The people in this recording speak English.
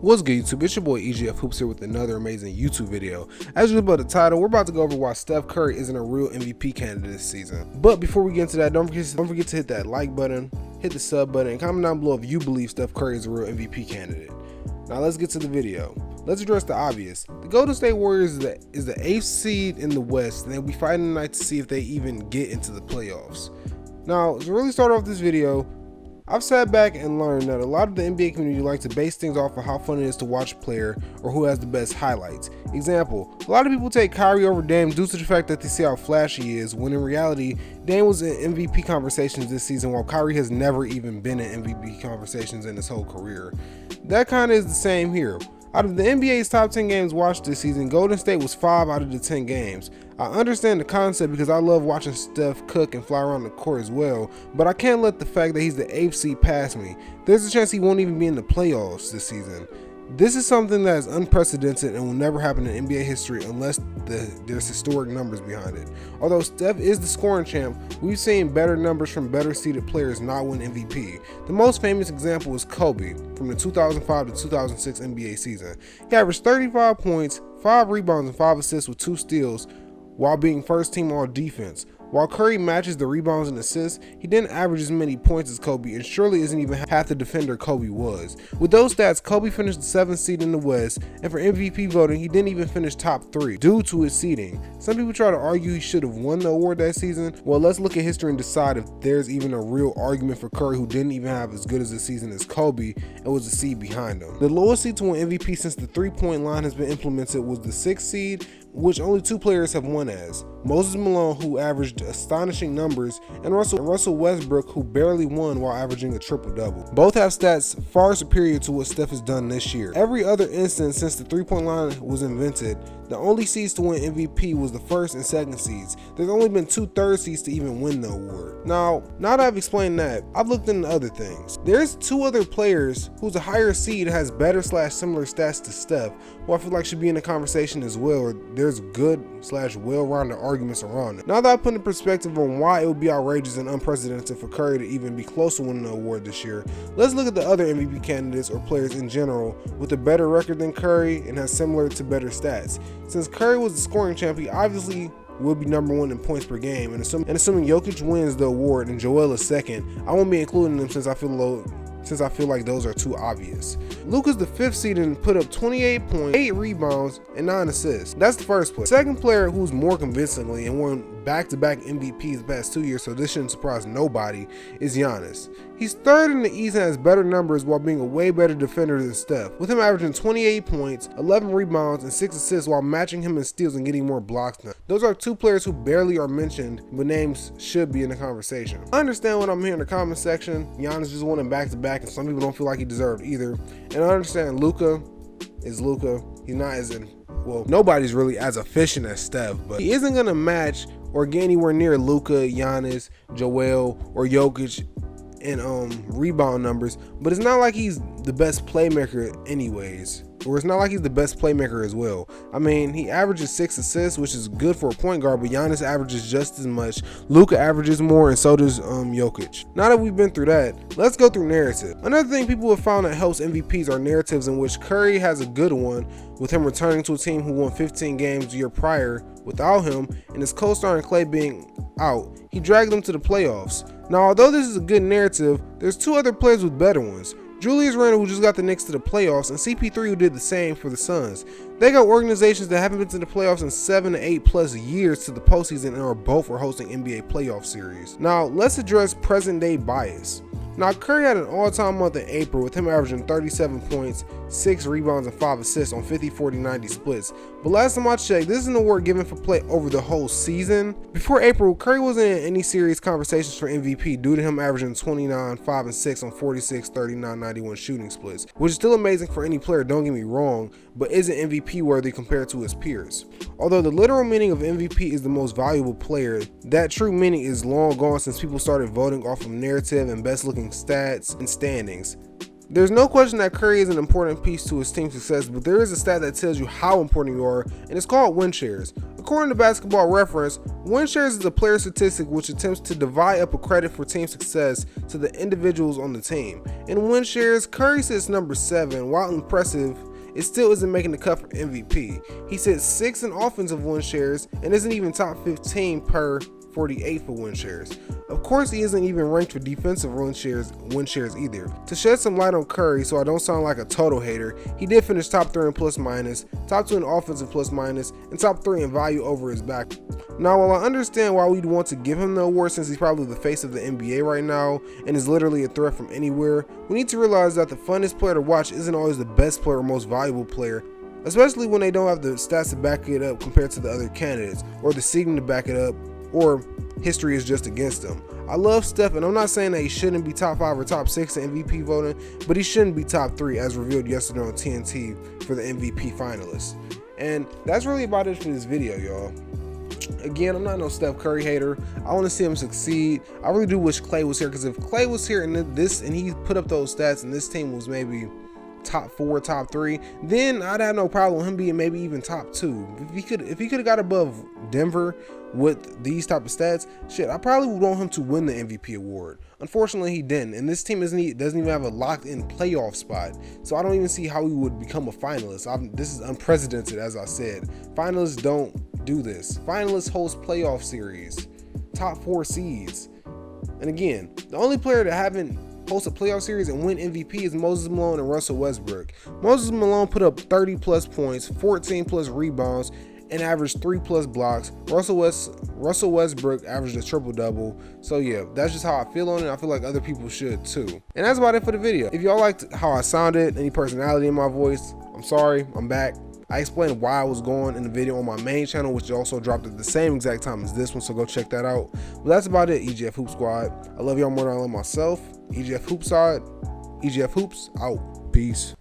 What's good, YouTube? It's your boy EGF Hoops here with another amazing YouTube video. As you look at the title, we're about to go over why Steph Curry isn't a real MVP candidate this season. But before we get into that, don't forget to hit that like button, hit the sub button, and comment down below if you believe Steph Curry is a real MVP candidate. Now let's get to the video. Let's address the obvious. The Golden State Warriors is the 8th seed in the West, and they'll be fighting tonight to see if they even get into the playoffs. Now, to really start off this video, I've sat back and learned that a lot of the NBA community likes to base things off of how fun it is to watch a player or who has the best highlights. Example, a lot of people take Kyrie over Dame due to the fact that they see how flashy he is, when in reality, Dame was in MVP conversations this season while Kyrie has never even been in MVP conversations in his whole career. That kind of is the same here. Out of the NBA's top 10 games watched this season, Golden State was 5 out of the 10 games. I understand the concept because I love watching Steph cook and fly around the court as well, but I can't let the fact that he's the 8th seed pass me. There's a chance he won't even be in the playoffs this season. This is something that is unprecedented and will never happen in NBA history unless there's historic numbers behind it. Although Steph is the scoring champ, we've seen better numbers from better seeded players not win MVP. The most famous example is Kobe from the 2005 to 2006 NBA season. He averaged 35 points, 5 rebounds, and 5 assists with 2 steals while being first team all defense. While Curry matches the rebounds and assists, he didn't average as many points as Kobe and surely isn't even half the defender Kobe was. With those stats, Kobe finished the 7th seed in the West, and for MVP voting, he didn't even finish top 3 due to his seeding. Some people try to argue he should have won the award that season. Well, let's look at history and decide if there's even a real argument for Curry, who didn't even have as good as a season as Kobe and was the seed behind him. The lowest seed to win MVP since the 3-point line has been implemented was the 6th seed, which only 2 players have won as: Moses Malone, who averaged astonishing numbers, and Russell Westbrook, who barely won while averaging a triple-double. Both have stats far superior to what Steph has done this year. Every other instance since the 3-point line was invented, the only seeds to win MVP was the 1st and 2nd seeds. There's only been 2 third seeds to even win the award. Now that I've explained that, I've looked into other things. There's 2 other players who's a higher seed has better/similar stats to Steph, who I feel like should be in the conversation as well, or there's good/well-rounded arguments around it. Now that I put in perspective on why it would be outrageous and unprecedented for Curry to even be close to winning the award this year, let's look at the other MVP candidates or players in general with a better record than Curry and has similar to better stats. Since Curry was the scoring champ, he obviously will be number 1 in points per game, and assuming Jokic wins the award and Joel is 2nd, I won't be including them since I feel like those are too obvious. Luka's the 5th seed and put up 28 points, 8 rebounds, and 9 assists. That's the first player. Second player who's more convincingly and won back-to-back MVPs the past 2 years, so this shouldn't surprise nobody, is Giannis. He's 3rd in the East and has better numbers while being a way better defender than Steph, with him averaging 28 points, 11 rebounds, and 6 assists while matching him in steals and getting more blocks now. Those are 2 players who barely are mentioned, but names should be in the conversation. I understand what I'm hearing in the comment section. Giannis just won him back-to-back, and some people don't feel like he deserved either. And I understand Luka is Luka. He's not nobody's really as efficient as Steph, but he isn't gonna match or get anywhere near Luka, Giannis, Joel, or Jokic in rebound numbers. But it's not like he's the best playmaker anyways, or it's not like he's the best playmaker as well. I mean, he averages 6 assists, which is good for a point guard, but Giannis averages just as much. Luka averages more, and so does Jokic. Now that we've been through that, let's go through narrative. Another thing people have found that helps MVPs are narratives in which Curry has a good one, with him returning to a team who won 15 games the year prior without him, and his co-star and Clay being out. He dragged them to the playoffs. Now, although this is a good narrative, there's 2 other players with better ones. Julius Randle, who just got the Knicks to the playoffs, and CP3, who did the same for the Suns. They got organizations that haven't been to the playoffs in 7 to 8 plus years to the postseason and are both hosting NBA playoff series. Now, let's address present day bias. Now, Curry had an all-time month in April with him averaging 37 points, 6 rebounds, and 5 assists on 50-40-90 splits. But last time I checked, this is an award given for play over the whole season. Before April, Curry wasn't in any serious conversations for MVP due to him averaging 29, 5, and 6 on 46, 39, 91 shooting splits, which is still amazing for any player, don't get me wrong, but isn't MVP worthy compared to his peers. Although the literal meaning of MVP is the most valuable player, that true meaning is long gone since people started voting off of narrative and best looking stats and standings. There's no question that Curry is an important piece to his team's success, but there is a stat that tells you how important you are, and it's called win shares. according to Basketball Reference, win shares is a player statistic which attempts to divide up a credit for team success to the individuals on the team. In win shares, Curry sits number 7. While impressive, it still isn't making the cut for MVP. He sits 6th in offensive win shares and isn't even top 15 per 48 for win shares. Of course, he isn't even ranked for defensive win shares either. To shed some light on Curry so I don't sound like a total hater, he did finish top 3 in plus minus, top 2 in offensive plus minus, and top 3 in value over his back. Now, while I understand why we'd want to give him the award since he's probably the face of the NBA right now and is literally a threat from anywhere, we need to realize that the funnest player to watch isn't always the best player or most valuable player, especially when they don't have the stats to back it up compared to the other candidates, or the seeding to back it up, or history is just against them. I love Steph, and I'm not saying that he shouldn't be top 5 or top 6 in MVP voting, but he shouldn't be top 3 as revealed yesterday on TNT for the MVP finalists. And that's really about it for this video, y'all. Again, I'm not no Steph Curry hater. I want to see him succeed. I really do wish Clay was here, because if Clay was here and he put up those stats and this team was maybe top 4, top 3, then I'd have no problem with him being maybe even top 2. If he could have got above Denver with these type of stats, shit, I probably would want him to win the MVP award. Unfortunately, he didn't, and this team doesn't even have a locked-in playoff spot, so I don't even see how he would become a finalist. This is unprecedented, as I said. Finalists don't do this. Finalists host playoff series, top 4 seeds, and again, the only player that haven't host a playoff series and win MVP is Moses Malone and Russell Westbrook. Moses Malone put up 30 plus points, 14 plus rebounds, and averaged 3 plus blocks. Russell Westbrook averaged a triple-double. So yeah, that's just how I feel on it. I feel like other people should too. And that's about it for the video. If y'all liked how I sounded, any personality in my voice, I'm sorry, I'm back. I explained why I was going in the video on my main channel, which also dropped at the same exact time as this one, so go check that out. But that's about it, EGF Hoop Squad. I love y'all more than I love myself. EGF Hoop Side, EGF Hoops out. Peace.